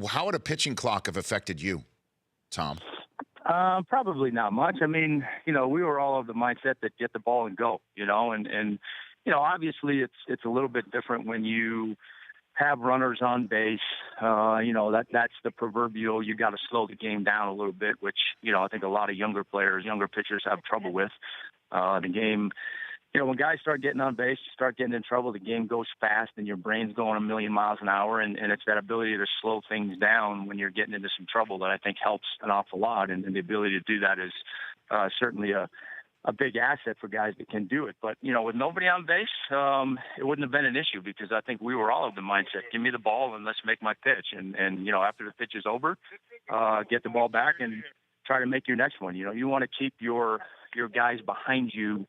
how would a pitching clock have affected you, Tom? Probably not much. I mean, we were all of the mindset that get the ball and go, and obviously it's a little bit different when you have runners on base. That's the proverbial, you got to slow the game down a little bit, which, I think a lot of younger pitchers have trouble with. The game, when guys start getting on base, you start getting in trouble, the game goes fast and your brain's going a million miles an hour. And it's that ability to slow things down when you're getting into some trouble that I think helps an awful lot. And the ability to do that is certainly a big asset for guys that can do it. But, with nobody on base, it wouldn't have been an issue because I think we were all of the mindset, give me the ball and let's make my pitch. And after the pitch is over, get the ball back and try to make your next one. You want to keep your guys behind you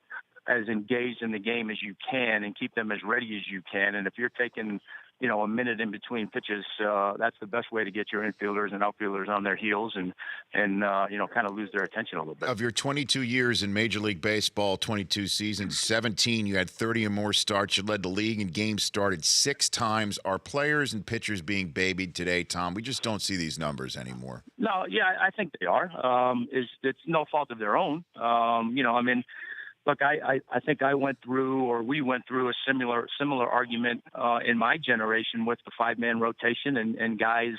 as engaged in the game as you can and keep them as ready as you can. And if you're taking, a minute in between pitches, that's the best way to get your infielders and outfielders on their heels and kind of lose their attention a little bit. Of your 22 years in Major League Baseball, 22 seasons, 17, you had 30 or more starts. You led the league in games started 6 times. Are players and pitchers being babied today, Tom? We just don't see these numbers anymore. No, yeah, I think they are. It's no fault of their own. Look, I think we went through a similar argument in my generation with the 5-man rotation and guys,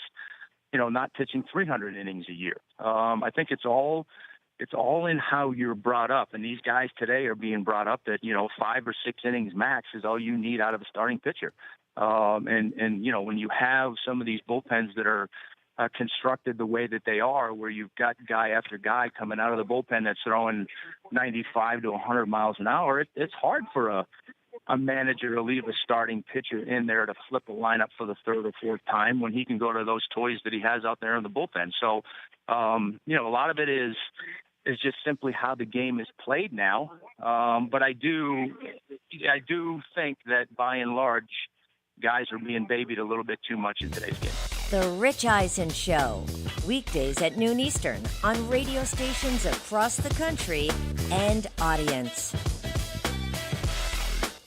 not pitching 300 innings a year. I think it's all in how you're brought up, and these guys today are being brought up that 5 or 6 innings max is all you need out of a starting pitcher. And when you have some of these bullpens that are constructed the way that they are, where you've got guy after guy coming out of the bullpen that's throwing 95 to 100 miles an hour, it's hard for a manager to leave a starting pitcher in there to flip a lineup for the 3rd or 4th time when he can go to those toys that he has out there in the bullpen. So, a lot of it is just simply how the game is played now. But I do think that by and large, guys are being babied a little bit too much in today's game. The Rich Eisen Show, weekdays at noon Eastern on radio stations across the country and audience.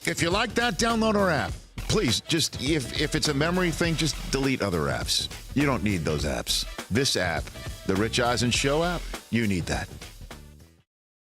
If you like that, download our app. Please, just if it's a memory thing, just delete other apps. You don't need those apps. This app, the Rich Eisen Show app, you need that.